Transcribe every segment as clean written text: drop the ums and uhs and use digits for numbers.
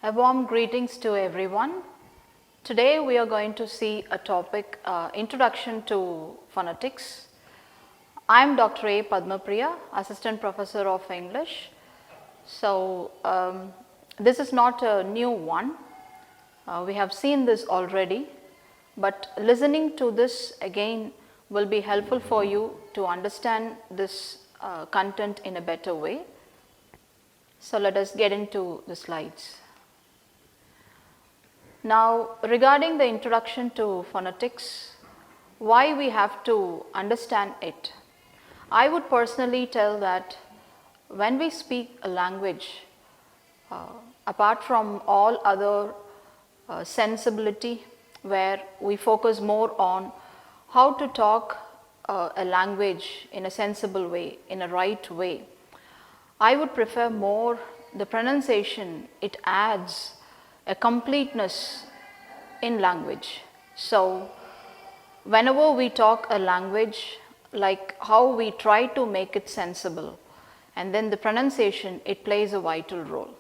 A warm greetings to everyone. Today we are going to see a topic, Introduction to Phonetics. I am Dr.A.Padma Priya, Assistant Professor of English. So, this is not a new one. We have seen this already, but listening to this again will be helpful for you to understand this content in a better way. So, let us get into the slides. Now, regarding the introduction to phonetics, why we have to understand it? I would personally tell that when we speak a language, apart from all other sensibility, where we focus more on how to talk a language in a sensible way, in a right way, I would prefer more the pronunciation. It adds a completeness in language. So, whenever we talk a language, like how we try to make it sensible, and then the pronunciation, it plays a vital role.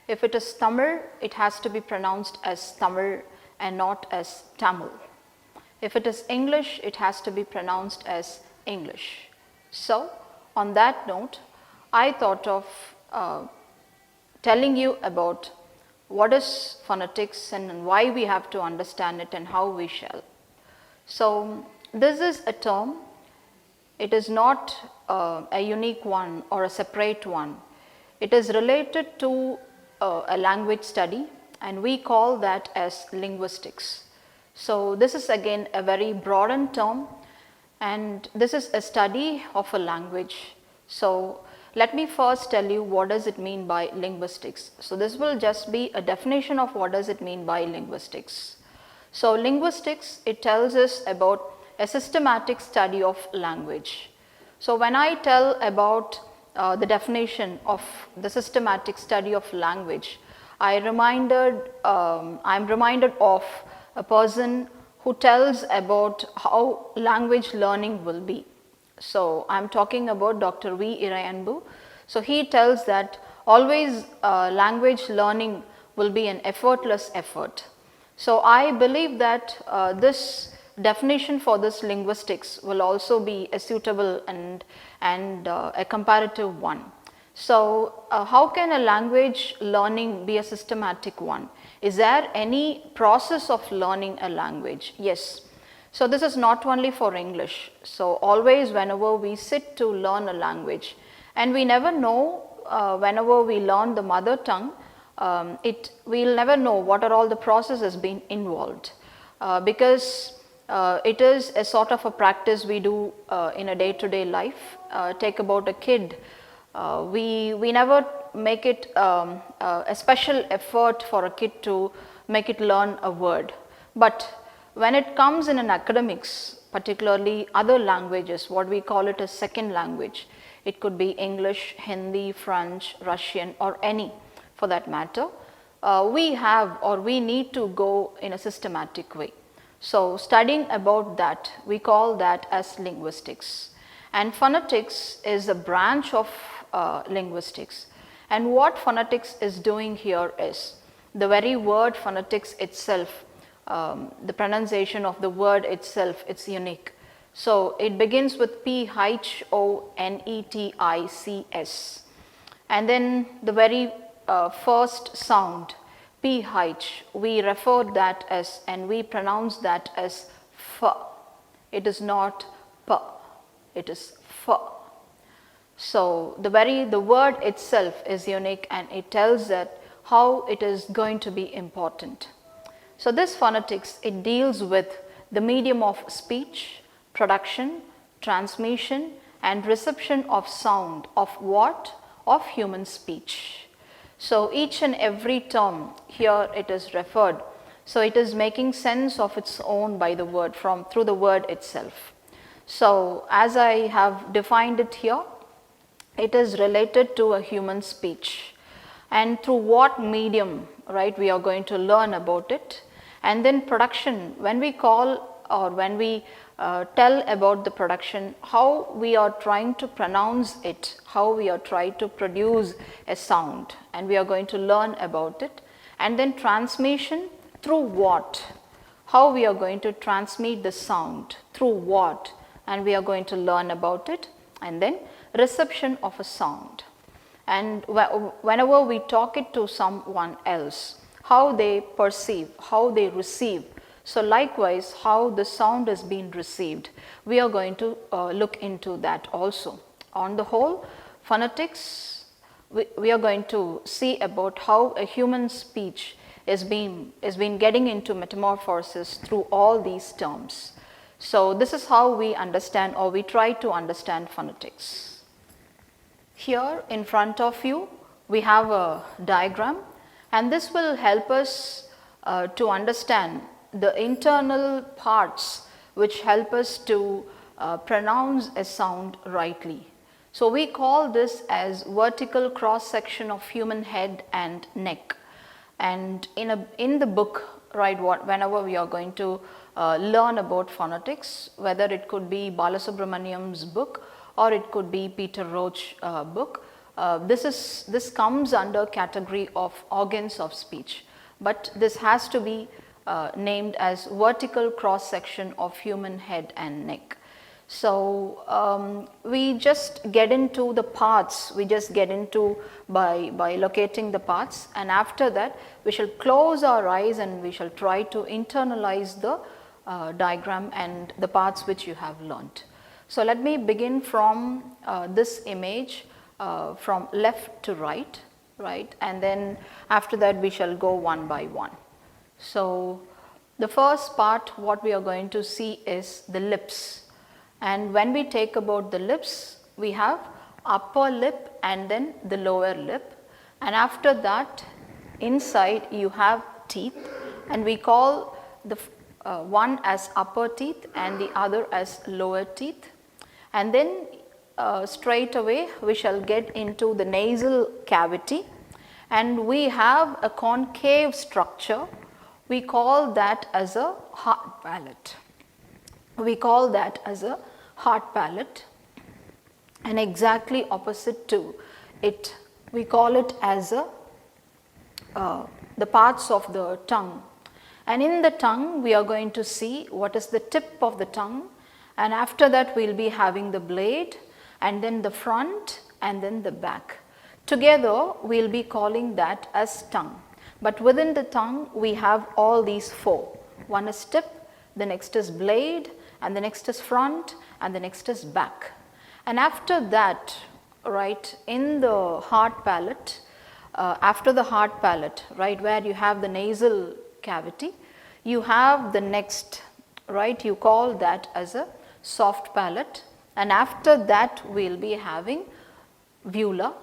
If it is Tamil, it has to be pronounced as Tamil and not as Tamil. If it is English, it has to be pronounced as English. So, on that note, I thought of telling you about what is phonetics and why we have to understand it and how we shall. So, this is a term. It is not a unique one or a separate one. It is related to a language study, and we call that as linguistics. So, this is again a very broadened term, and this is a study of a language. So, let me first tell you what does it mean by linguistics. So, this will just be a definition of what does it mean by linguistics. So, linguistics, it tells us about a systematic study of language. So, when I tell about the definition of the systematic study of language, I'm reminded of a person who tells about how language learning will be. So, I am talking about Dr. V. Irayanbu. So, he tells that always language learning will be an effortless effort. So, I believe that this definition for this linguistics will also be a suitable and a comparative one. So, how can a language learning be a systematic one? Is there any process of learning a language? Yes. So, this is not only for English. So, always whenever we sit to learn a language, and we never know whenever we learn the mother tongue, we'll never know what are all the processes being involved, because it is a sort of a practice we do in a day-to-day life. Take about a kid, we never make it a special effort for a kid to make it learn a word, but when it comes in an academics, particularly other languages, what we call it as second language, it could be English, Hindi, French, Russian, or any for that matter, we need to go in a systematic way. So, studying about that, we call that as linguistics, and phonetics is a branch of linguistics. And what phonetics is doing here is the very word phonetics itself, the pronunciation of the word itself, it's unique. So, it begins with Phonetics, and then the very first sound, PH, we refer that as, and we pronounce that as F. It is not P, it is F. So, the word itself is unique, and it tells that how it is going to be important. So, this phonetics, it deals with the medium of speech, production, transmission, and reception of sound of what? Of human speech. So, each and every term here it is referred. So, it is making sense of its own by the word through the word itself. So, as I have defined it here, it is related to a human speech, and through what medium, right, we are going to learn about it. And then production, when we call or when we tell about the production, how we are trying to pronounce it, how we are trying to produce a sound, and we are going to learn about it. and then transmission through what? How we are going to transmit the sound, through what, and we are going to learn about it. And then reception of a sound, and whenever we talk it to someone else, how they perceive, how they receive. So likewise, how the sound is being received, we are going to look into that also. On the whole, phonetics, we are going to see about how a human speech is being getting into metamorphosis through all these terms. So this is how we understand, or we try to understand, phonetics. Here in front of you we have a diagram, and this will help us to understand the internal parts which help us to pronounce a sound rightly. So we call this as vertical cross section of human head and neck. And in the book, right, whenever we are going to learn about phonetics, whether it could be Balasubramaniam's book or it could be Peter Roach's book, this comes under category of organs of speech, but this has to be named as vertical cross section of human head and neck. So we just get into the parts, we just get into by locating the parts, and after that we shall close our eyes and we shall try to internalize the diagram and the parts which you have learnt. So let me begin from this image from left to right, and then after that we shall go one by one. So the first part what we are going to see is the lips. And when we take about the lips, we have upper lip and then the lower lip, and after that inside you have teeth, and we call the one as upper teeth and the other as lower teeth. And then straight away we shall get into the nasal cavity, and we have a concave structure. We call that as a hard palate. We call that as a hard palate, and exactly opposite to it, we call it as a the parts of the tongue. And in the tongue we are going to see what is the tip of the tongue, and after that we will be having the blade, and then the front, and then the back. Together we will be calling that as tongue. But within the tongue we have all these four. One is tip, the next is blade, and the next is front, and the next is back. And after that, right, in the hard palate, after the hard palate, right, where you have the nasal cavity, you have the next, right, you call that as a soft palate, and after that we will be having vula,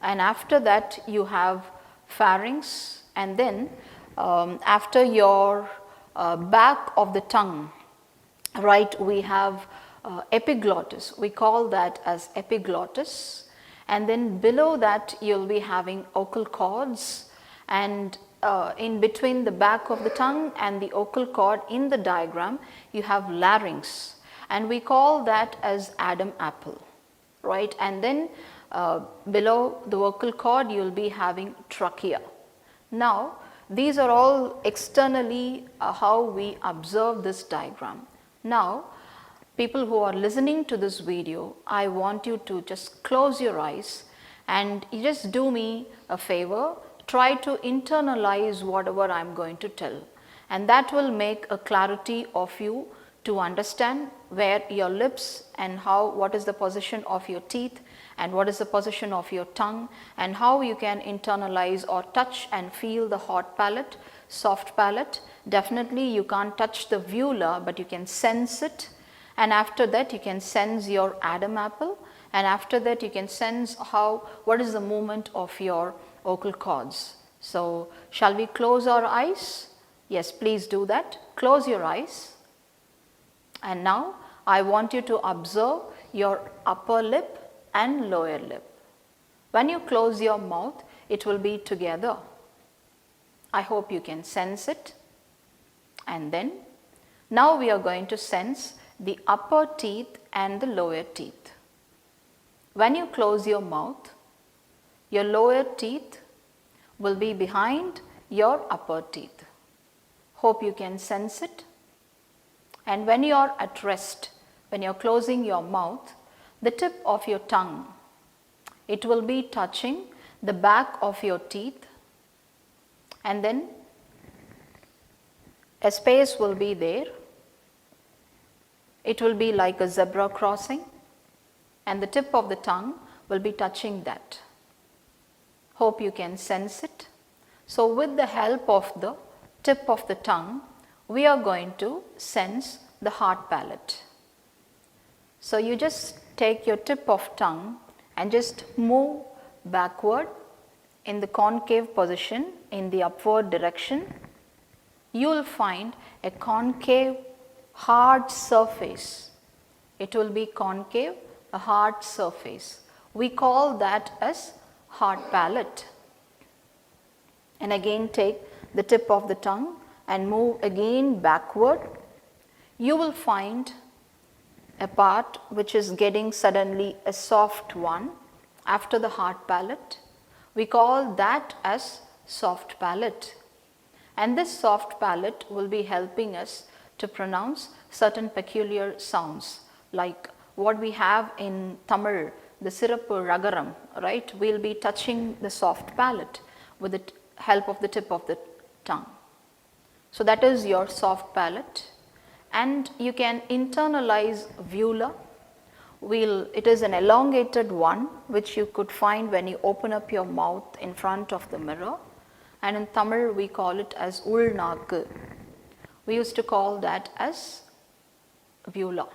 and after that you have pharynx, and then after your back of the tongue, right, we have epiglottis, we call that as epiglottis, and then below that you will be having vocal cords, and in between the back of the tongue and the vocal cord in the diagram you have larynx, and we call that as Adam apple, right, and then below the vocal cord you will be having trachea. Now these are all externally how we observe this diagram. Now people who are listening to this video, I want you to just close your eyes and you just do me a favor, try to internalize whatever I am going to tell, and that will make a clarity of you to understand where your lips and what is the position of your teeth and what is the position of your tongue, and how you can internalize or touch and feel the hard palate, soft palate. Definitely you can't touch the vula, but you can sense it, and after that you can sense your Adam apple, and after that you can sense what is the movement of your vocal cords. So shall we close our eyes? Yes, please do that. Close your eyes, and now I want you to observe your upper lip and lower lip. When you close your mouth, it will be together. I hope you can sense it. And then now we are going to sense the upper teeth and the lower teeth. When you close your mouth, your lower teeth will be behind your upper teeth. Hope you can sense it. And when you are at rest, when you are closing your mouth, the tip of your tongue, it will be touching the back of your teeth, and then a space will be there. It will be like a zebra crossing, and the tip of the tongue will be touching that. Hope you can sense it. So with the help of the tip of the tongue, we are going to sense the hard palate. So you just take your tip of tongue and just move backward in the concave position in the upward direction. You will find a concave hard surface. It will be concave, a hard surface. We call that as hard palate. And again take the tip of the tongue and move again backward. You will find a part which is getting suddenly a soft one after the hard palate. We call that as soft palate. And this soft palate will be helping us to pronounce certain peculiar sounds like what we have in Tamil, the sirappu ragaram, right? We will be touching the soft palate with the help of the tip of the tongue. So that is your soft palate. And you can internalize vula. It is an elongated one which you could find when you open up your mouth in front of the mirror. And in Tamil we call it as ulnaku. We used to call that as vula.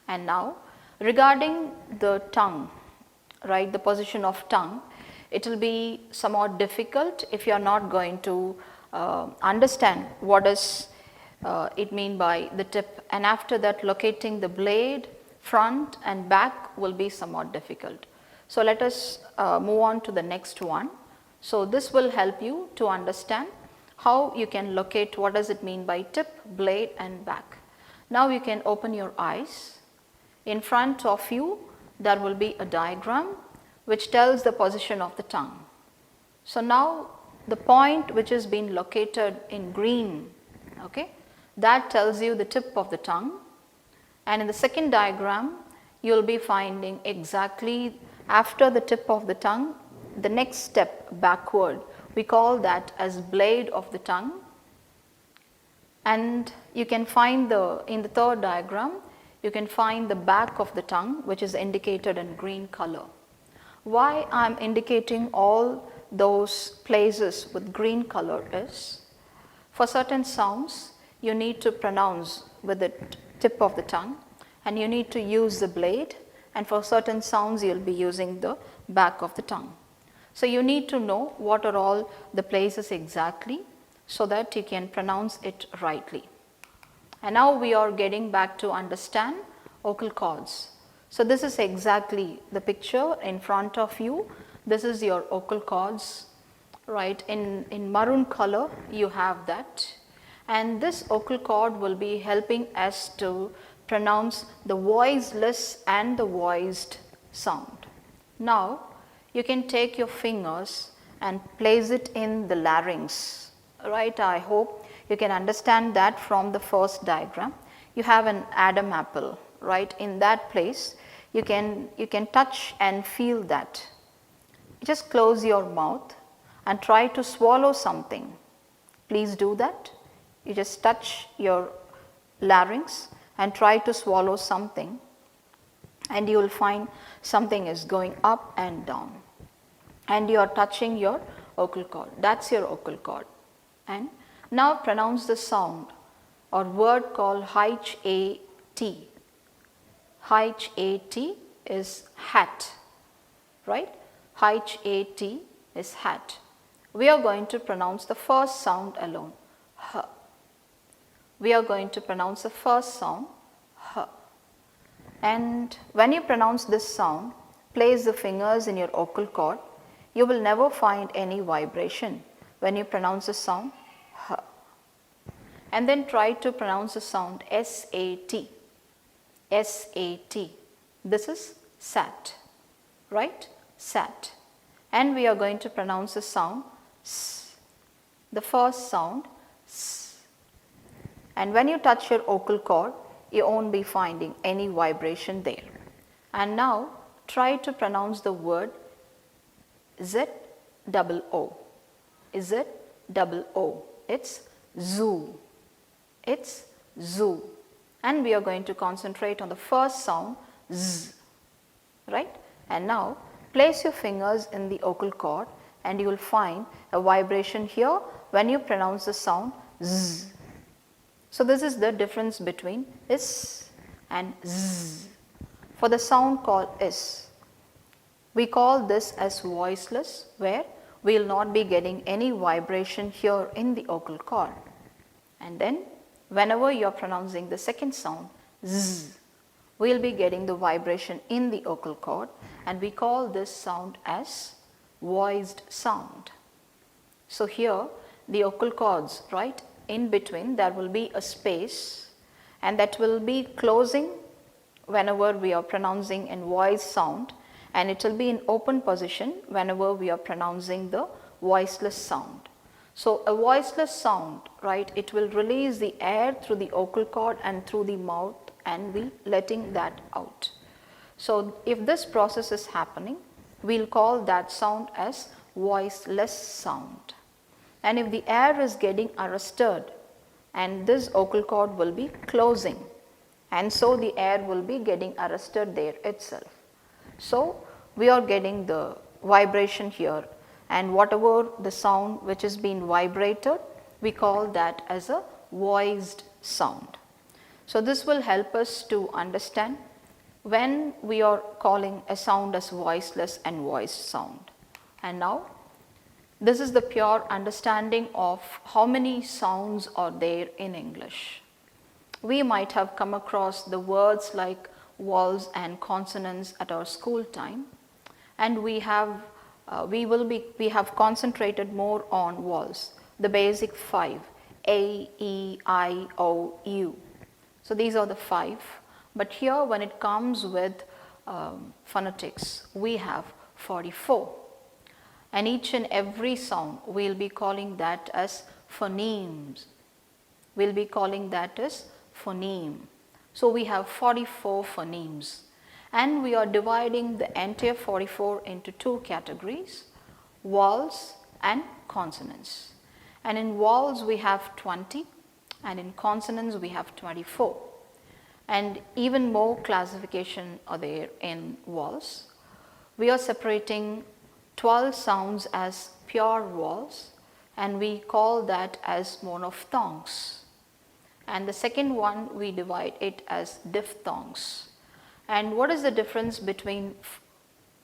And now regarding the tongue, right, the position of tongue, it will be somewhat difficult if you are not going to understand what does it mean by the tip, and after that locating the blade front and back will be somewhat difficult. So let us move on to the next one. So this will help you to understand how you can locate what does it mean by tip, blade and back. Now you can open your eyes. In front of you there will be a diagram which tells the position of the tongue. So now the point which has been located in green, okay, that tells you the tip of the tongue. And in the second diagram you will be finding exactly after the tip of the tongue the next step backward. We call that as blade of the tongue. And you can find in the third diagram you can find the back of the tongue which is indicated in green color. Why I am indicating all those places with green color is, for certain sounds you need to pronounce with the tip of the tongue and you need to use the blade, and for certain sounds you will be using the back of the tongue. So you need to know what are all the places exactly so that you can pronounce it rightly. And now we are getting back to understand vocal cords. So this is exactly the picture in front of you. This is your vocal cords, right? In maroon color you have that. And this vocal cord will be helping us to pronounce the voiceless and the voiced sound. Now you can take your fingers and place it in the larynx, right? I hope you can understand that from the first diagram. You have an Adam apple, right? In that place you can touch and feel that. Just close your mouth and try to swallow something. Please do that. You just touch your larynx and try to swallow something, and you will find something is going up and down, and you are touching your vocal cord. That's your vocal cord. And now pronounce the sound or word called H-A-T. H-A-T is hat, right? H-A-T is hat. We are going to pronounce the first sound alone, H. We are going to pronounce the first sound, H. And when you pronounce this sound, place the fingers in your vocal cord. You will never find any vibration when you pronounce the sound, H. And then try to pronounce the sound S-A-T. S-A-T. This is sat, right? Sat. And we are going to pronounce the sound S. the first sound S. And when you touch your vocal cord, you won't be finding any vibration there. And now try to pronounce the word Z-O-O. Z-O-O. It's zoo. It's zoo. And we are going to concentrate on the first sound Z. Right? And now place your fingers in the vocal cord and you will find a vibration here when you pronounce the sound Z. So this is the difference between is and Z. For the sound called is, we call this as voiceless, where we will not be getting any vibration here in the vocal cord. And then whenever you are pronouncing the second sound Z, we will be getting the vibration in the vocal cord, and we call this sound as voiced sound. So here the vocal cords, right, in between there will be a space, and that will be closing whenever we are pronouncing in voiced sound, and it will be in open position whenever we are pronouncing the voiceless sound. So a voiceless sound, right, it will release the air through the vocal cord and through the mouth, and we letting that out. So if this process is happening, we'll call that sound as voiceless sound. And if the air is getting arrested, and this vocal cord will be closing, and so the air will be getting arrested there itself. So we are getting the vibration here, and whatever the sound which is being vibrated, we call that as a voiced sound. So this will help us to understand when we are calling a sound as voiceless and voiced sound. And now this is the pure understanding of how many sounds are there in English. We might have come across the words like vowels and consonants at our school time, and we have concentrated more on vowels, the basic 5, A, E, I, O, U. So these are the 5, but here when it comes with phonetics, we have 44, and each and every sound we will be calling that as phonemes. We will be calling that as phoneme. So we have 44 phonemes, and we are dividing the entire 44 into 2 categories, vowels and consonants. And in vowels we have 20, and in consonants we have 24. And even more classification are there in vowels. We are separating 12 sounds as pure vowels, and we call that as monophthongs. And the second one, we divide it as diphthongs. And what is the difference between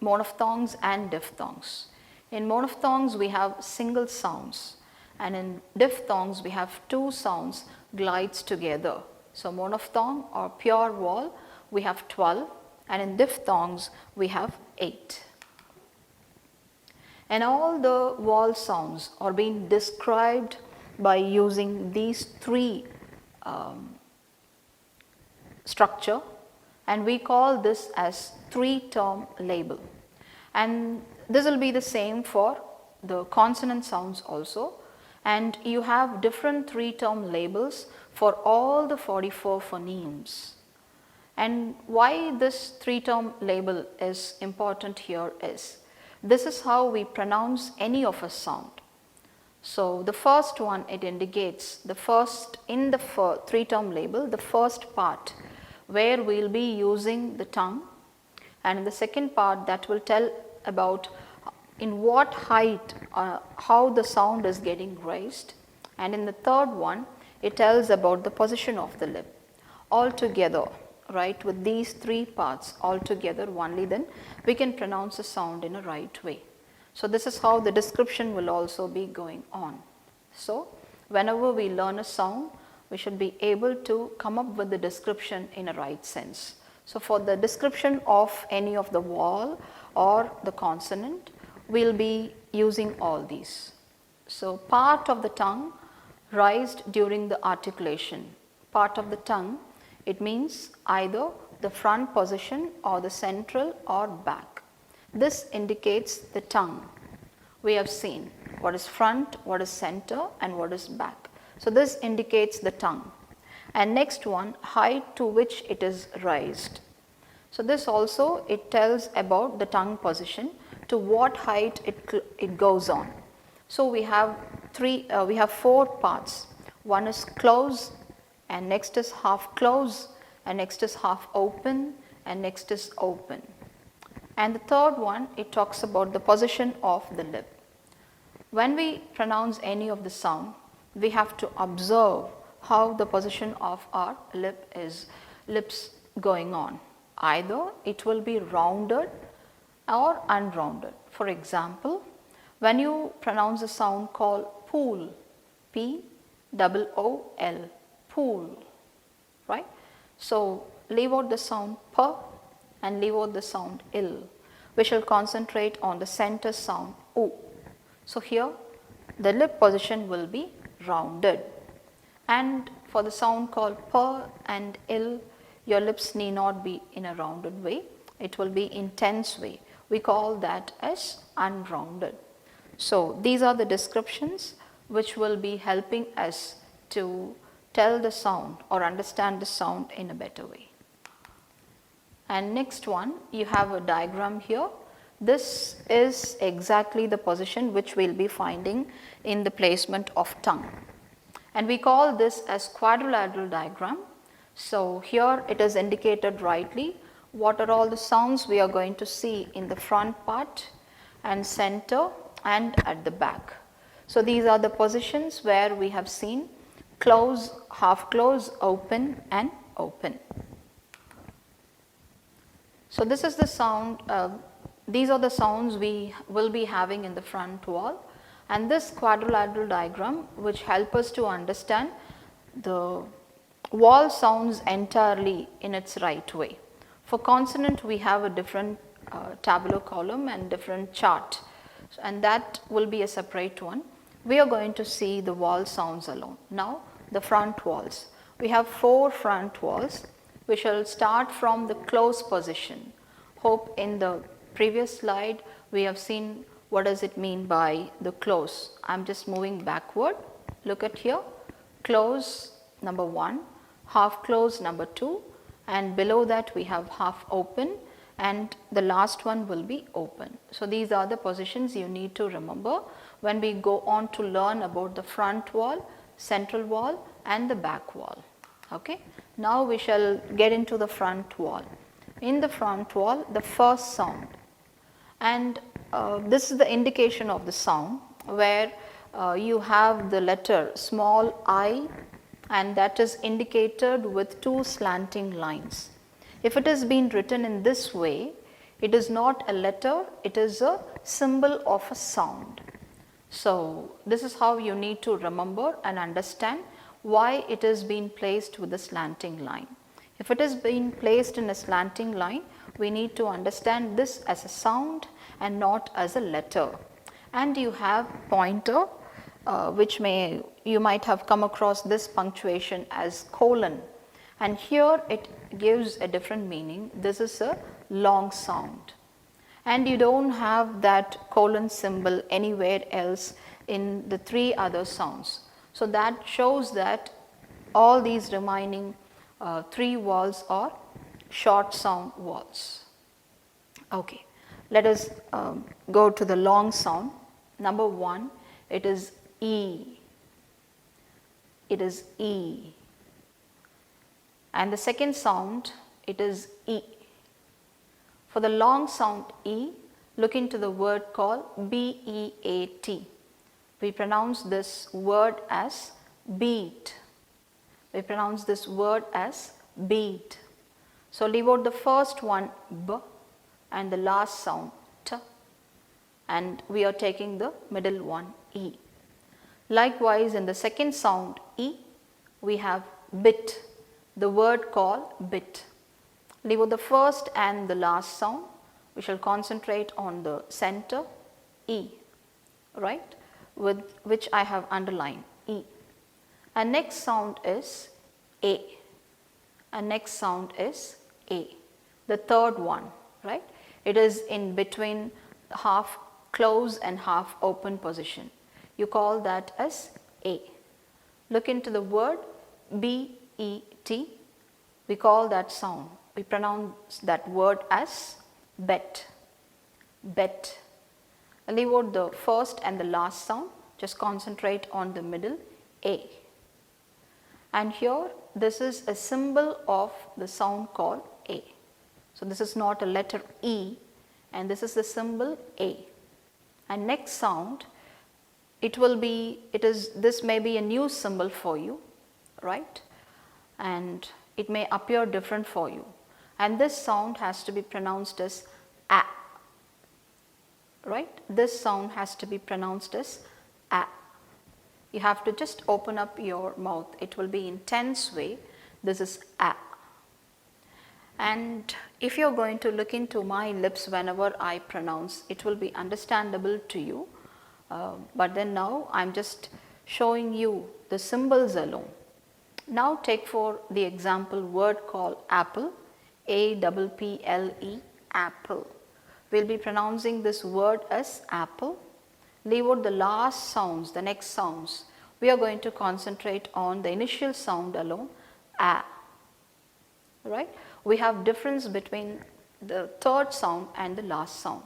monophthongs and diphthongs? In monophthongs we have single sounds, and in diphthongs we have 2 sounds glides together. So monophthong or pure vowel we have 12, and in diphthongs we have 8. And all the vowel sounds are being described by using these 3 structure, and we call this as 3-term label. And this will be the same for the consonant sounds also, and you have different 3-term labels for all the 44 phonemes. And why this 3-term label is important here is, this is how we pronounce any of a sound. So the first one, it indicates the first, in the 3-term label, the first part where we will be using the tongue, and in the second part that will tell about in what height how the sound is getting raised, and in the third one it tells about the position of the lip. All together, right, with these 3 parts all together only, then we can pronounce a sound in a right way. So this is how the description will also be going on. So whenever we learn a sound, we should be able to come up with the description in a right sense. So for the description of any of the vowel or the consonant, we will be using all these. So part of the tongue raised during the articulation. Part of the tongue, it means either the front position or the central or back. This indicates the tongue. We have seen what is front, what is center, and what is back. So this indicates the tongue. And next one, height to which it is raised. So this also, it tells about the tongue position, to what height it goes on. So we have four parts. One is close, and next is half close, and next is half open, and next is open. And the third one, it talks about the position of the lip. When we pronounce any of the sound, we have to observe how the position of our lips going on. Either it will be rounded or unrounded. For example, when you pronounce a sound called pool, P-O-O-L, pool, right? So leave out the sound P and leave out the sound ill. We shall concentrate on the center sound U. So here the lip position will be rounded. And for the sound called P and ill, your lips need not be in a rounded way. It will be in tense way. We call that as unrounded. So these are the descriptions which will be helping us to tell the sound or understand the sound in a better way. And next one, you have a diagram here. This is exactly the position which we will be finding in the placement of tongue. And we call this as quadrilateral diagram. So here it is indicated rightly what are all the sounds we are going to see in the front part and center and at the back. So these are the positions where we have seen close, half close, open and open. So this is the sound, these are the sounds we will be having in the front wall, and this quadrilateral diagram which help us to understand the wall sounds entirely in its right way. For consonant we have a different tabular column and different chart, and that will be a separate one. We are going to see the vowel sounds alone. Now the front vowels. We have 4 front vowels. We shall start from the close position. Hope in the previous slide we have seen what does it mean by the close. I am just moving backward. Look at here. Close number 1, half close number 2, and below that we have half open, and the last one will be open. So these are the positions you need to remember when we go on to learn about the front wall, central wall and the back wall. Okay. Now we shall get into the front wall. In the front wall, the first sound, and this is the indication of the sound where you have the letter small I, and that is indicated with 2 slanting lines. If it has been written in this way, it is not a letter, it is a symbol of a sound. So this is how you need to remember and understand why it is being placed with a slanting line. If it is being placed in a slanting line, we need to understand this as a sound and not as a letter. And you have pointer which you might have come across this punctuation as colon, and here it gives a different meaning. This is a long sound, and you don't have that colon symbol anywhere else in the 3 other sounds. So that shows that all these remaining 3 vowels are short sound vowels. Okay, let us go to the long sound. Number 1, it is E. It is E. And the second sound, it is E. For the long sound E, look into the word called B-E-A-T. We pronounce this word as beat. We pronounce this word as beat. So leave out the first one B and the last sound T, and we are taking the middle one E. Likewise, in the second sound E, we have bit, the word called bit. Leave out the first and the last sound. We shall concentrate on the center E, right, with which I have underlined E. And next sound is A. And next sound is A, the third one, right. It is in between half close and half open position. you call that as A. Look into the word B-E-T, we call that sound, we pronounce that word as bet, bet. Leave out the first and the last sound, just concentrate on the middle, A. And here this is a symbol of the sound called A. So this is not a letter E, and this is the symbol A. And next sound, this may be a new symbol for you, right? And it may appear different for you. And this sound has to be pronounced as A, right? This sound has to be pronounced as A. You have to just open up your mouth. It will be in tense way. This is A. And if you are going to look into my lips whenever I pronounce, it will be understandable to you. But then now I am just showing you the symbols alone. Now take for the example word called apple, A-P-P-L-E, apple. We will be pronouncing this word as apple. Leave out the last sounds, the next sounds. We are going to concentrate on the initial sound alone, A. Right? We have difference between the third sound and the last sound.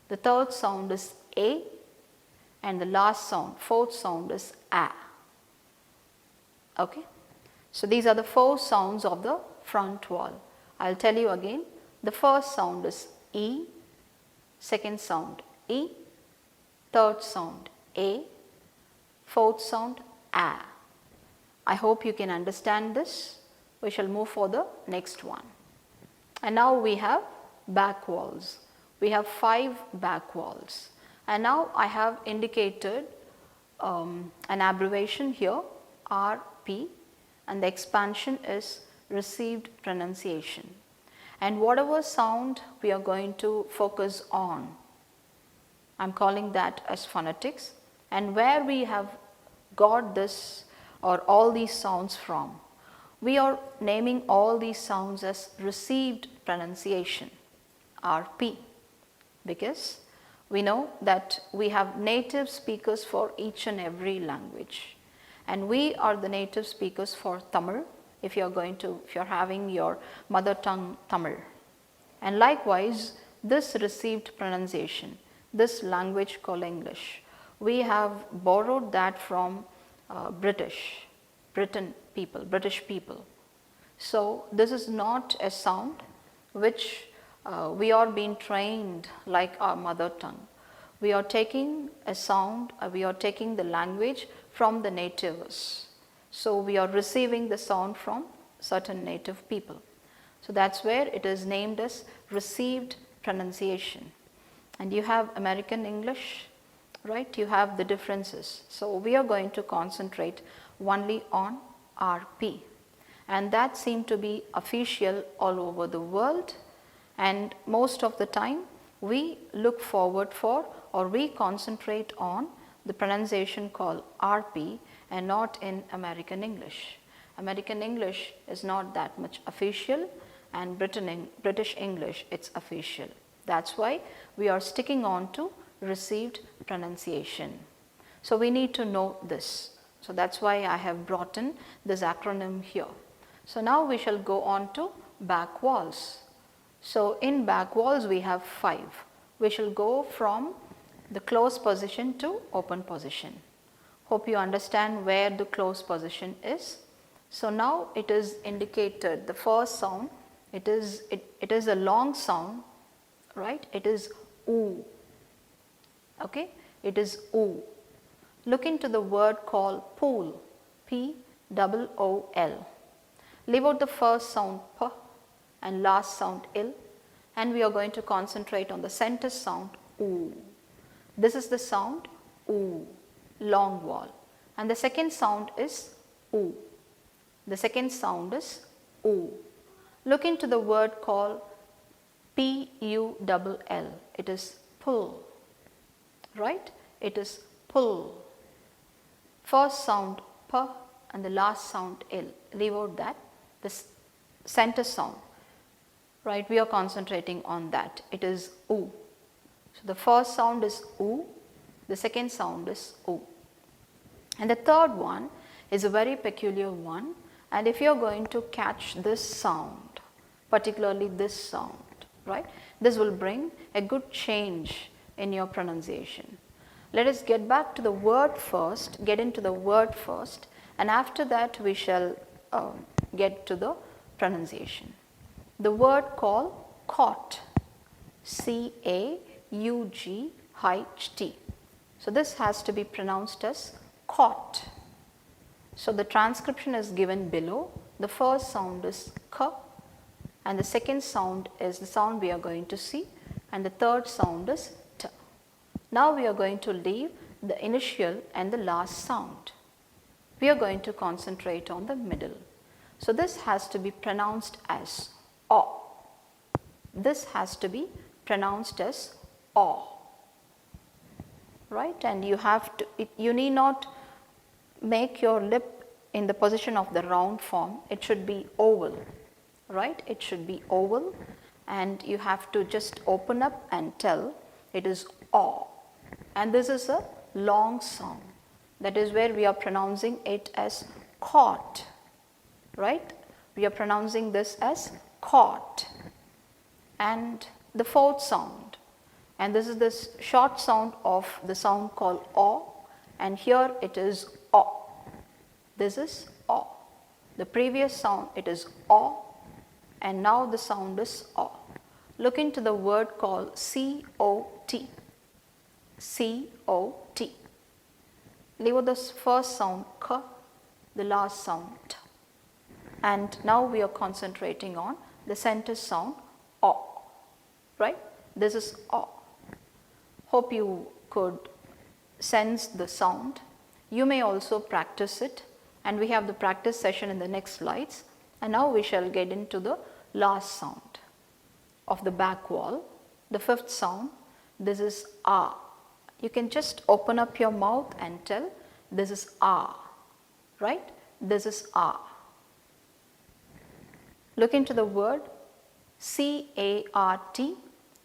The third sound is A, and the last sound, fourth sound is A. Okay? So these are the four sounds of the front wall. I will tell you again. The first sound is E, second sound E, third sound A, fourth sound A. I hope you can understand this. We shall move for the next one. And now we have back vowels. We have 5 back vowels. And now I have indicated an abbreviation here, RP, and the expansion is received pronunciation. And whatever sound we are going to focus on, I am calling that as phonetics. And where we have got this or all these sounds from, we are naming all these sounds as received pronunciation, RP, because we know that we have native speakers for each and every language, and we are the native speakers for Tamil if you are having your mother tongue Tamil. And likewise, this received pronunciation, this language called English, we have borrowed that from British people. So this is not a sound which we are being trained like our mother tongue. We are taking a sound, we are taking the language from the natives. So we are receiving the sound from certain native people. So that's where it is named as received pronunciation. And you have American English, right? You have the differences. So we are going to concentrate only on RP, and that seemed to be official all over the world, and most of the time we look forward for or we concentrate on the pronunciation called RP and not in American English. American English is not that much official, and British English it's official. That's why we are sticking on to received pronunciation. So we need to know this. So that's why I have brought in this acronym here. So now we shall go on to back vowels. So in back vowels we have 5. We shall go from the closed position to open position. Hope you understand where the closed position is. So now it is indicated, the first sound, it is a long sound, right? It is oo. Okay, it is oo. Look into the word called pool, P-O-O-L. Leave out the first sound P and last sound il, and we are going to concentrate on the center sound oo. This is the sound oo, long vowel, and the second sound is oo. The second sound is oo. Look into the word called P-U-L-L. It is pull, right? It is pull. First sound P and the last sound il. Leave out that. The center sound, right? We are concentrating on that. It is oo. So the first sound is oo. The second sound is oo. And the third one is a very peculiar one, and if you are going to catch this sound, particularly this sound, right, this will bring a good change in your pronunciation. Let us get back to the word first, get into the word first, and after that we shall get to the pronunciation. The word called caught, C-A-U-G-H-T. So this has to be pronounced as caught. So the transcription is given below. The first sound is k, and the second sound is the sound we are going to see, and the third sound is t. Now we are going to leave the initial and the last sound. We are going to concentrate on the middle. So this has to be pronounced as o. This has to be pronounced as o. Right, and you have to, you need not make your lip in the position of the round form. It should be oval, right? It should be oval, and you have to just open up and tell it is o. And this is a long sound. That is where we are pronouncing it as caught, right? We are pronouncing this as caught. And the fourth sound, and this is this short sound of the sound called o, and here it is o. This is o. The previous sound it is o, and now the sound is o. Look into the word called C-O-T. C-O-T. Leave the first sound k, the last sound t. And now we are concentrating on the center sound o. Right? This is o. Hope you could sense the sound. You may also practice it, and we have the practice session in the next slides. And now we shall get into the last sound of the back wall, the fifth sound. This is a. You can just open up your mouth and tell this is a, right? This is a. Look into the word C-A-R-T.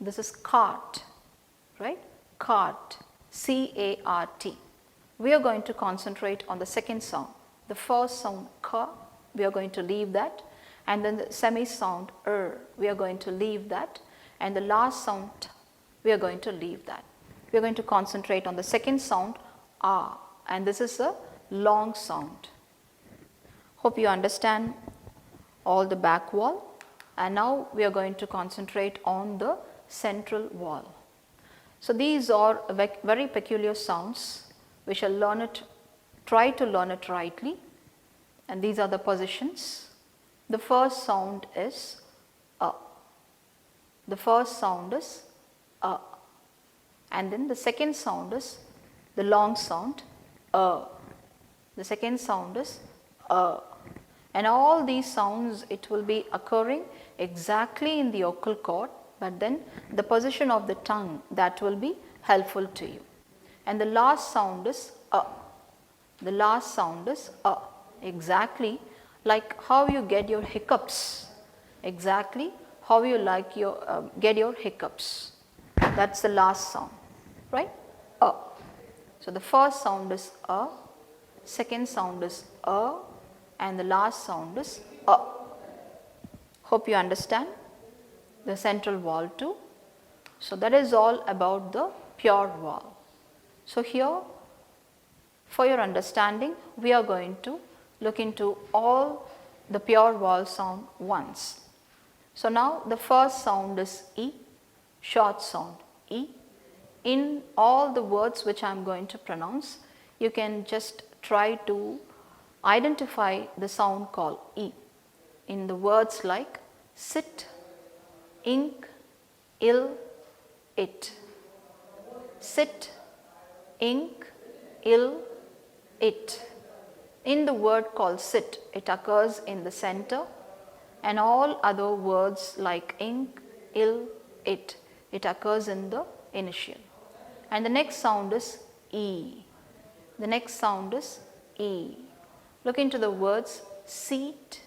This is cart, right? Cart, C-A-R-T. We are going to concentrate on the second sound. The first sound k, we are going to leave that, and then the semi sound we are going to leave that, and the last sound t, we are going to leave that. We are going to concentrate on the second sound a, and this is a long sound. Hope you understand all the back wall, and now we are going to concentrate on the central wall. So these are very peculiar sounds. We shall learn it, try to learn it rightly, and these are the positions. The first sound is a. The first sound is a, and then the second sound is the long sound a. The second sound is a. And all these sounds, it will be occurring exactly in the vocal cord, but then the position of the tongue, that will be helpful to you. And the last sound is a. The last sound is a. Exactly like how you get your hiccups. Exactly how you like your get your hiccups. That's the last sound, right? A. So the first sound is a, second sound is a, and the last sound is a. Hope you understand the central vowel too. So that is all about the pure vowel. So here, for your understanding, we are going to look into all the pure vowel sound once. So now the first sound is E, short sound E. In all the words which I am going to pronounce, you can just try to identify the sound called E. In the words like sit, ink, ill, it. Sit, ink, ill, it. In the word called sit, it occurs in the center, and all other words like ink, ill, it occurs in the initial. And the next sound is E. The next sound is E. Look into the words seat,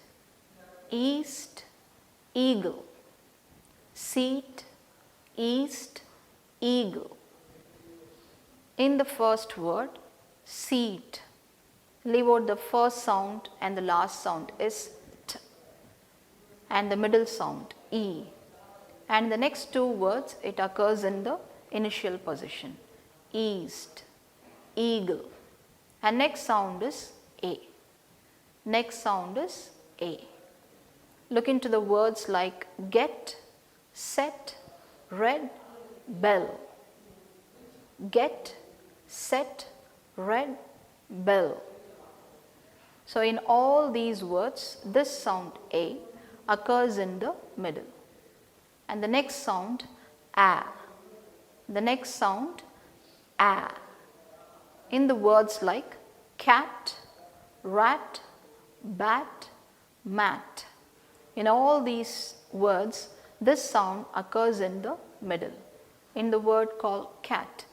east, eagle. Seat, east, eagle. In the first word, seat, leave out the first sound and the last sound is T, and the middle sound E. And the next two words, it occurs in the initial position, east, eagle. And next sound is A. Next sound is A. Look into the words like get, set, red, bell. Get, set, red, bell. So in all these words, this sound A occurs in the middle. And the next sound A. The next sound A. In the words like cat, rat, bat, mat. In all these words, this sound occurs in the middle. In the word called cat,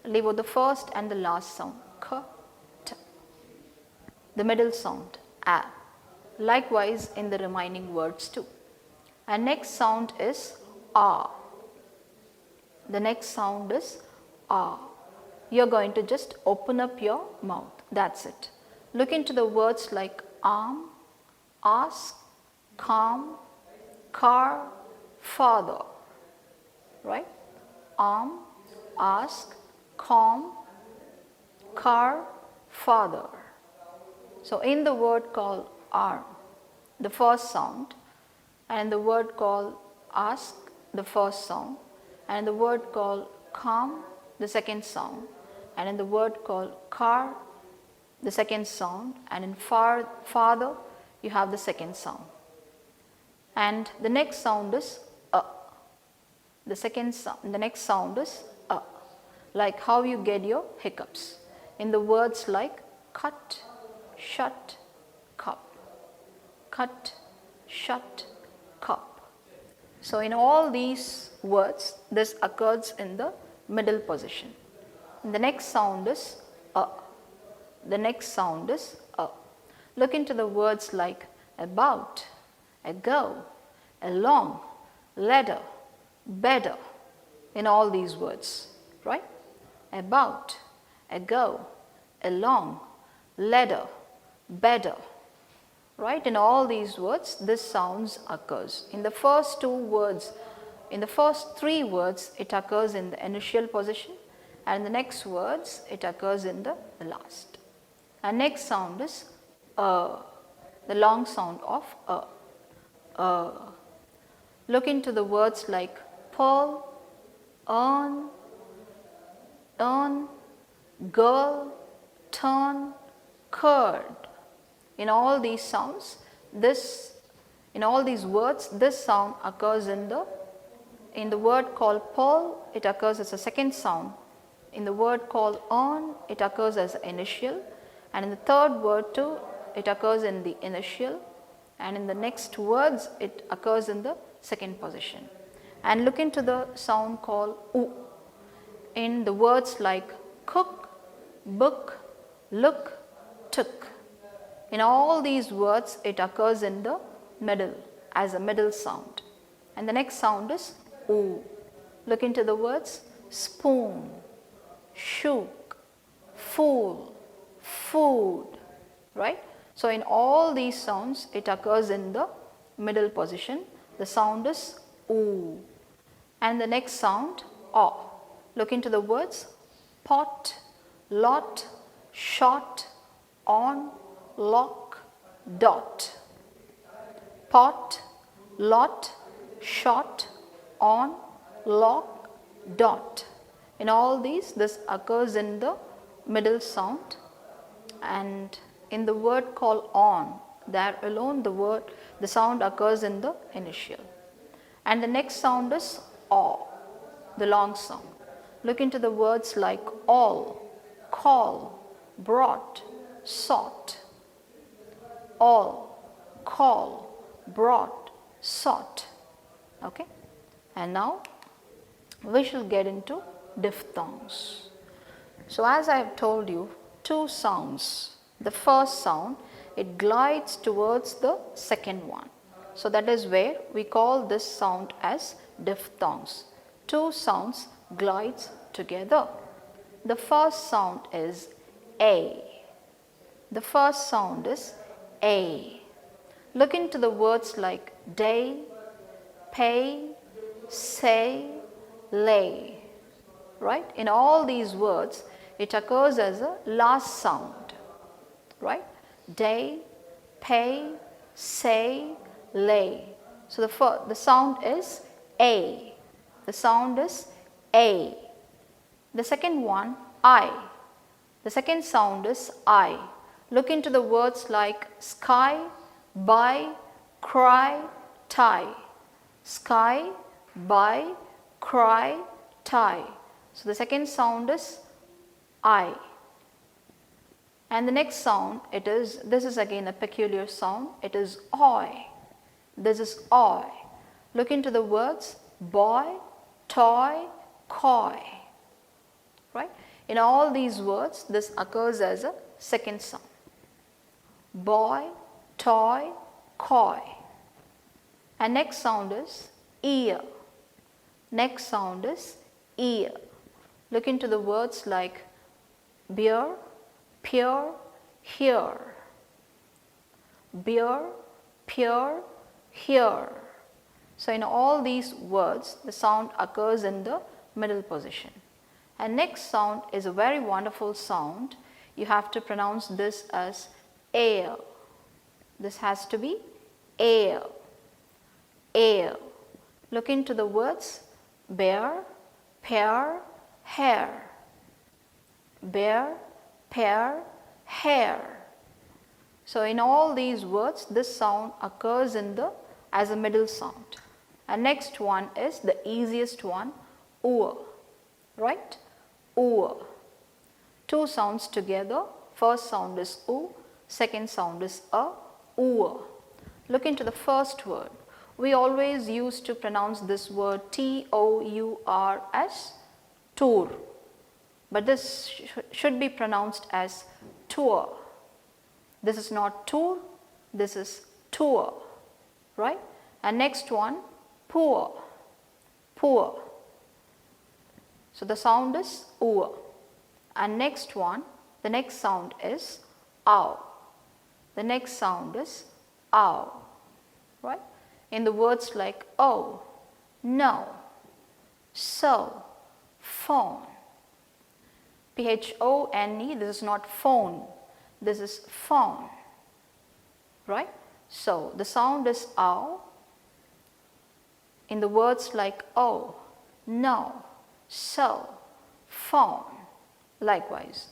leave out the first and the last sound, k, t. The middle sound, A. Likewise in the remaining words too. And next sound is A. The next sound is A. You're going to just open up your mouth. That's it. Look into the words like arm, ask, calm, car, father. Right? Arm, ask, calm, car, father. So in the word called arm, the first sound, and the word called ask, the first sound, and the word called calm, the second sound, and in the word called car, the second sound, and in father, you have the second sound. And the next sound is a. The next sound is a, like how you get your hiccups. In the words like cut, shut, cup. Cut, shut, cup. So in all these words, this occurs in the middle position. And the next sound is a. The next sound is a. Look into the words like about, ago, along, ladder, better. In all these words, right? About, ago, along, ladder, better. Right? In all these words, this sound occurs. In the first two words, in the first three words, it occurs in the initial position, and in the next words, it occurs in the last. And next sound is the long sound of Look into the words like pearl, earn, girl, turn, curd. In all these sounds, in all these words, this sound occurs in the word called pearl, it occurs as a second sound. In the word called earn, it occurs as initial, and in the third word too, it occurs in the initial, and in the next words, it occurs in the second position. And look into the sound called oo. In the words like cook, book, look, took. In all these words, it occurs in the middle as a middle sound. And the next sound is oo. Look into the words spoon, shook, fool, food, right? So in all these sounds, it occurs in the middle position. The sound is oo. And the next sound, aw. Look into the words pot, lot, shot, on, lock, dot. Pot, lot, shot, on, lock, dot. In all these, this occurs in the middle sound, and in the word called on, there alone the sound occurs in the initial. And the next sound is aw, the long sound. Look into the words like all, call, brought, sought. All, call, brought, sought. Okay? And now we shall get into diphthongs. So as I have told you, two sounds. The first sound, it glides towards the second one. So that is where we call this sound as diphthongs. Two sounds glides together. The first sound is A. The first sound is A. Look into the words like day, pay, say, lay. Right? In all these words, it occurs as a last sound. Right? Day, pay, say, lay. So the sound is A. The sound is A. The second one, I. The second sound is I. Look into the words like sky, buy, cry, tie. Sky, buy, cry, tie. So the second sound is I. And the next sound, this is again a peculiar sound, it is oi. This is oi. Look into the words boy, toy, coy. Right? In all these words, this occurs as a second sound. Boy, toy, coy. And next sound is ear. Next sound is ear. Look into the words like beer, pure, here. Beer, pure, here. So in all these words, the sound occurs in the middle position. And next sound is a very wonderful sound. You have to pronounce this as air. This has to be air. Air. Look into the words bear, pear, hair. Bear, pear, hair. So in all these words, this sound occurs as a middle sound. And next one is the easiest one, oor. Right? Oor. Two sounds together. First sound is oo, second sound is a, oor. Look into the first word. We always used to pronounce this word T-O-U-R as tour. But this should be pronounced as tour. This is not tour, this is tour. Right? And next one, poor. Poor. So the sound is oor. And next one, the next sound is ow. The next sound is ow. Right? In the words like oh, no, so, phone. P-H-O-N-E, this is not phone, this is phone. Right? So the sound is ow. In the words like oh, no, so, phone, likewise.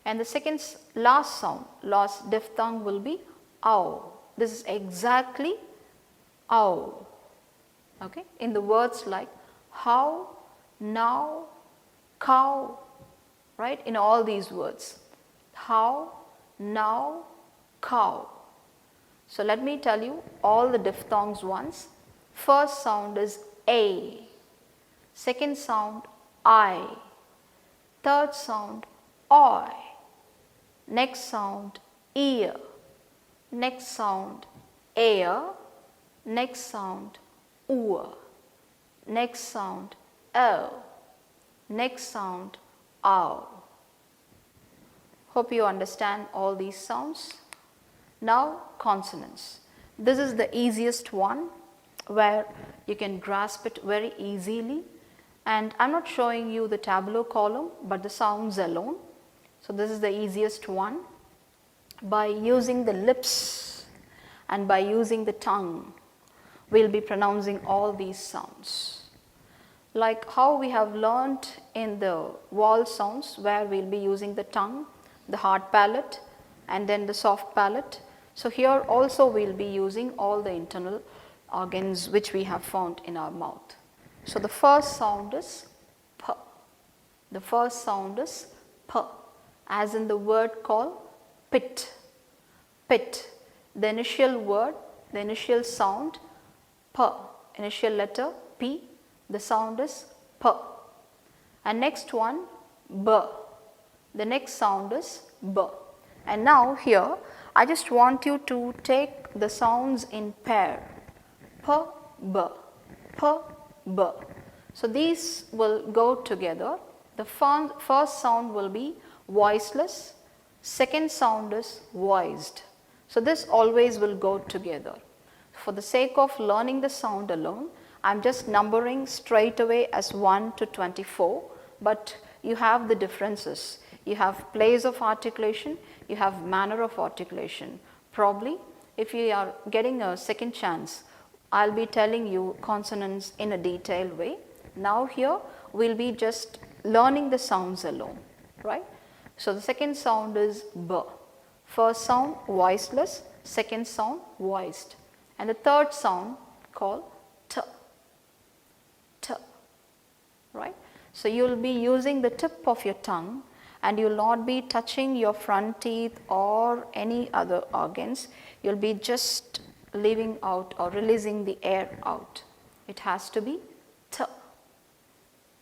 And the second last sound, last diphthong will be ow. This is exactly ow. Okay? In the words like how, now, cow. Right? In all these words, how, now, cow. So let me tell you all the diphthongs once. First sound is A. Second sound I. Third sound oi. Next sound ear. Next sound air. Next sound oor. Next sound o. Next sound ow. Hope you understand all these sounds. Now consonants. This is the easiest one where you can grasp it very easily, and I am not showing you the tabular column but the sounds alone. So this is the easiest one. By using the lips and by using the tongue, we will be pronouncing all these sounds. Like how we have learnt in the vowel sounds where we will be using the tongue, the hard palate and then the soft palate. So here also we will be using all the internal organs which we have found in our mouth. So the first sound is P. The first sound is P, as in the word called pit. Pit. The initial word, the initial sound P, initial letter P, the sound is P. And next one B. The next sound is B. And now here I just want you to take the sounds in pair. P, B, P, B. So these will go together. The first sound will be voiceless, Second sound is voiced. So this always will go together. For the sake of learning the sound alone, I am just numbering straight away as 1 to 24, but you have the differences. You have place of articulation, you have manner of articulation. Probably if you are getting a second chance, I will be telling you consonants in a detailed way. Now here we will be just learning the sounds alone, right. So the second sound is B. First sound voiceless, second sound voiced, and the third sound called T. T, right. So you will be using the tip of your tongue and you will not be touching your front teeth or any other organs. You will be just leaving out or releasing the air out. It has to be T.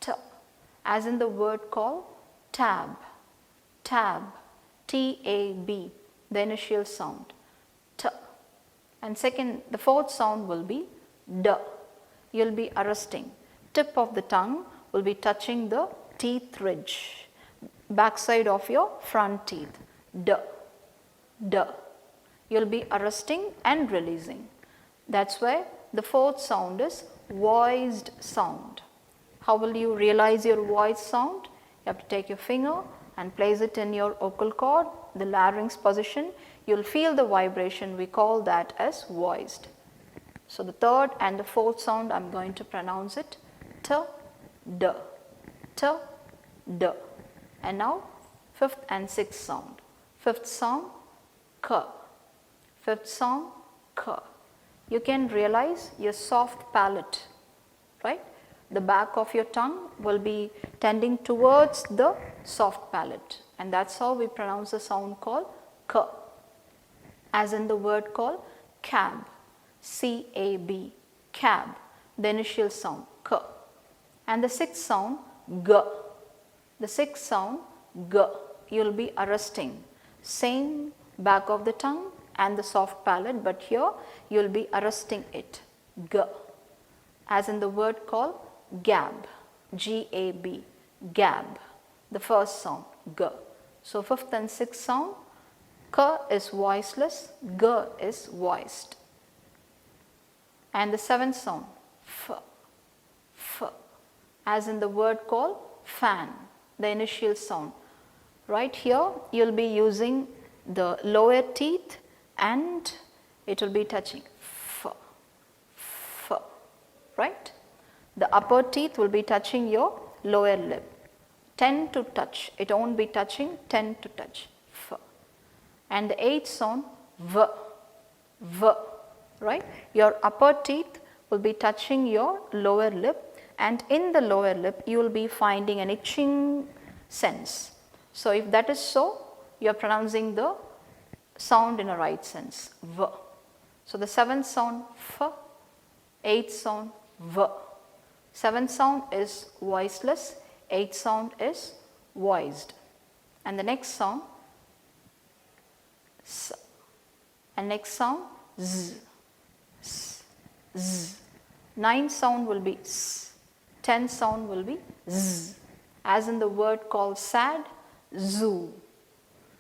T, as in the word called tab. Tab, T-A-B, the initial sound, T. And second, the fourth sound will be D. You will be arresting. Tip of the tongue will be touching the teeth ridge, backside of your front teeth, D. D. You will be arresting and releasing. That is why the fourth sound is voiced sound. How will you realize your voiced sound? You have to take your finger and place it in your vocal cord, the larynx position. You will feel the vibration. We call that as voiced. So the third and the fourth sound, I am going to pronounce it T, D, T, D. And now fifth and sixth sound. Fifth sound K. Fifth sound K. You can realize your soft palate, right. The back of your tongue will be tending towards the soft palate, and that is how we pronounce the sound called K. As in the word called cab, C-A-B, cab, the initial sound K. And the sixth sound G. The sixth sound G. You will be arresting. Same back of the tongue and the soft palate, but here you will be arresting it, G. As in the word called gab, G-A-B, gab, the first sound G. So fifth and sixth sound, K is voiceless, G is voiced. And the seventh sound F, F, as in the word called fan, the initial sound. Right here you will be using the lower teeth and it will be touching F, F, right. The upper teeth will be touching your lower lip. Tend to touch, it won't be touching, tend to touch, F. And the eighth sound V, V, right. Your upper teeth will be touching your lower lip, and in the lower lip you will be finding an itching sense. So if that is so, you are pronouncing the sound in a right sense, V. So the seventh sound F, eighth sound V. Seventh sound is voiceless, eighth sound is voiced. And the next sound S, and next sound Z, S, Z. Ninth sound will be S, tenth sound will be Z, as in the word called sad, zoo.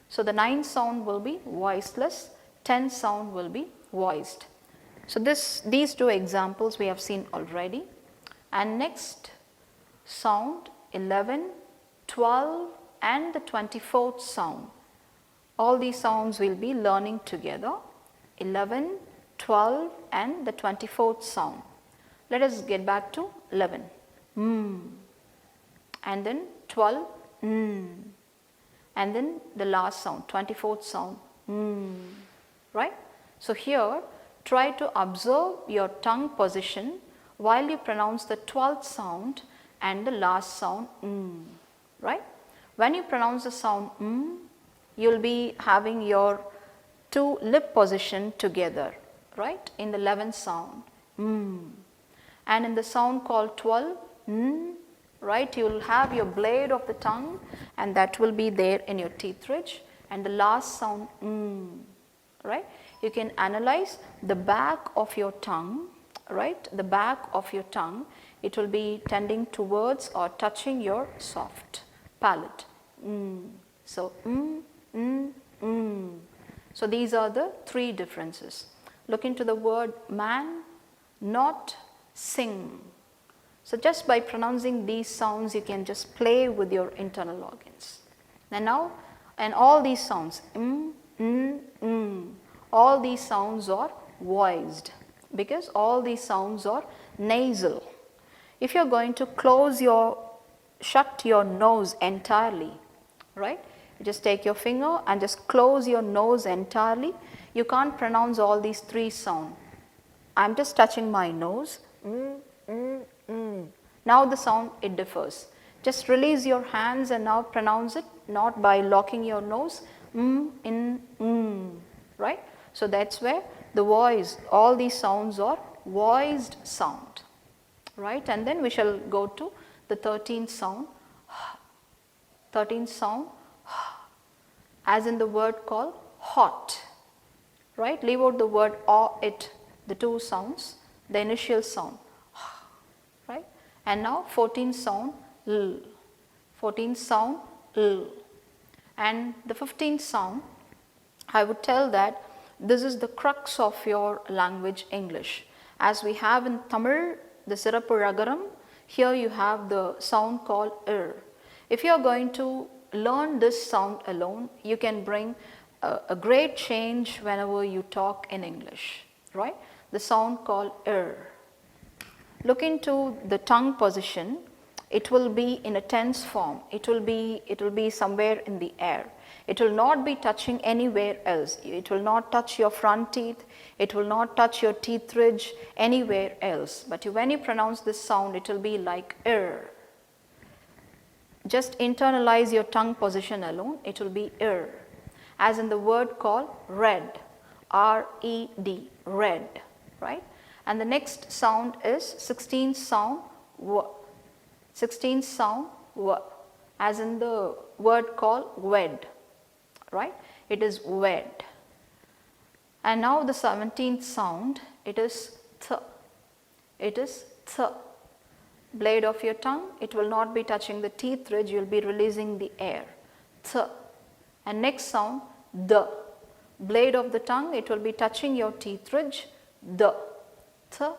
So the ninth sound will be voiceless, tenth sound will be voiced. So these two examples we have seen already. And next sound 11, 12 and the 24th sound. All these sounds we will be learning together, 11, 12 and the 24th sound. Let us get back to 11, and then 12, and then the last sound, 24th sound, right. So here try to observe your tongue position while you pronounce the 12th sound and the last sound, right. When you pronounce the sound, you will be having your two lip position together, right, in the 11th sound, and in the sound called 12, right, you will have your blade of the tongue and that will be there in your teeth ridge, and the last sound, right. You can analyze the back of your tongue, right, the back of your tongue, it will be tending towards or touching your soft palate. So So these are the three differences. Look into the word man, not, sing. So just by pronouncing these sounds, you can just play with your internal organs. And now, and all these sounds, all these sounds are voiced because all these sounds are nasal. If you are going to shut your nose entirely, right? You just take your finger and just close your nose entirely. You can't pronounce all these three sounds. I am just touching my nose. Now the sound, it differs. Just release your hands and now pronounce it, not by locking your nose. Right? So that's where the voice, all these sounds are voiced sound. Right? And then we shall go to the 13th sound. 13th sound, as in the word called hot. Right? Leave out the word or, it, the two sounds, the initial sound. Right? And now 14th sound, l. 14th sound, l. And the 15th sound, I would tell that this is the crux of your language English. As we have in Tamil, the Sirappu Ragaram, here you have the sound called ir. If you are going to learn this sound alone, you can bring a great change whenever you talk in English, right? The sound called ir. Look into the tongue position. It will be in a tense form. It will be somewhere in the air. It will not be touching anywhere else. It will not touch your front teeth. It will not touch your teeth ridge anywhere else. But when you pronounce this sound, it will be like ir. Just internalize your tongue position alone. It will be ir. As in the word called red, R-E-D, red, right? And the next sound is 16th sound, w. 16th sound, w, as in the word called wed, right? It is wed. And now the 17th sound, it is th. It is th. Blade of your tongue, it will not be touching the teeth ridge, you will be releasing the air. Th. And next sound, the. Blade of the tongue, it will be touching your teeth ridge. The. Th.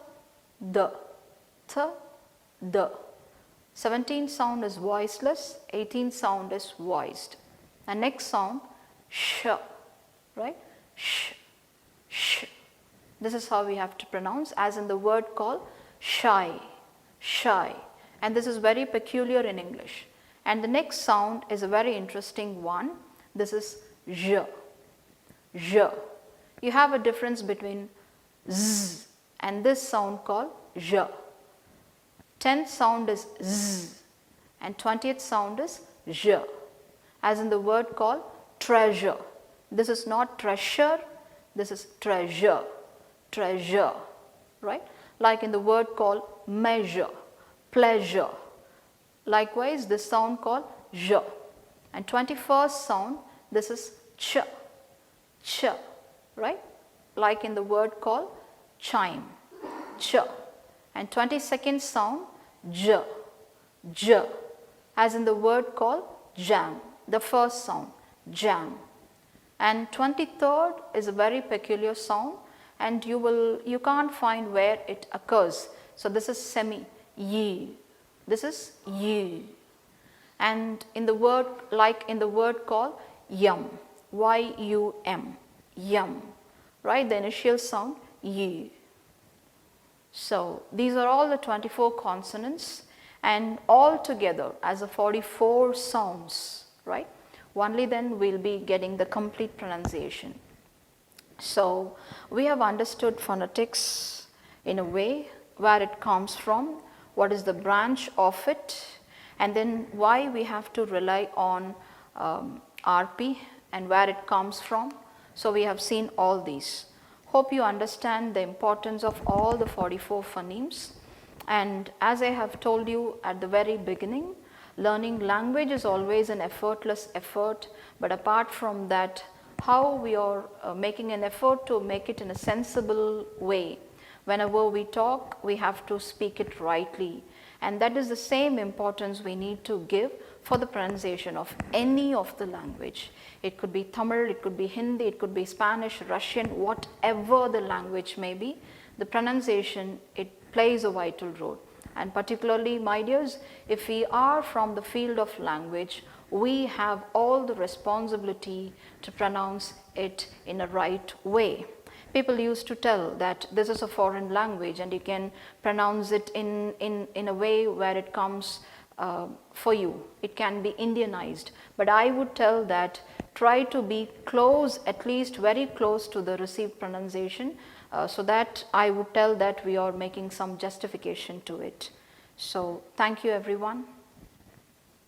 The. Th. The. 17th sound is voiceless, 18th sound is voiced. And next sound, sh, right? Sh, sh. This is how we have to pronounce, as in the word called shy, shy. And this is very peculiar in English. And the next sound is a very interesting one. This is j, j. You have a difference between z and this sound called j. 10th sound is z and 20th sound is j, as in the word called treasure. This is not treasure, this is treasure, treasure, right? Like in the word called measure, pleasure. Likewise, this sound called j. And 21st sound, this is ch, ch, right? Like in the word called chime, ch. And 22nd sound, j, j, as in the word called jam, the first sound, jam. And 23rd is a very peculiar sound, and you can't find where it occurs. So this is semi, ye, this is ye. And in the word, like in the word called yum, Y-U-M, yum, right? The initial sound, ye. So these are all the 24 consonants, and all together as a 44 sounds, right? Only then we'll be getting the complete pronunciation. So we have understood phonetics in a way, where it comes from, what is the branch of it, and then why we have to rely on RP and where it comes from. So we have seen all these. Hope you understand the importance of all the 44 phonemes. And as I have told you at the very beginning, learning language is always an effortless effort, but apart from that, how we are making an effort to make it in a sensible way. Whenever we talk, we have to speak it rightly, and that is the same importance we need to give for the pronunciation of any of the language. It could be Tamil, it could be Hindi, it could be Spanish, Russian, whatever the language may be, the pronunciation, it plays a vital role. And particularly, my dears, if we are from the field of language, we have all the responsibility to pronounce it in a right way. People used to tell that this is a foreign language and you can pronounce it in a way where it comes for you. It can be Indianized. But I would tell that try to be close, at least very close to the received pronunciation, so that I would tell that we are making some justification to it. So thank you everyone.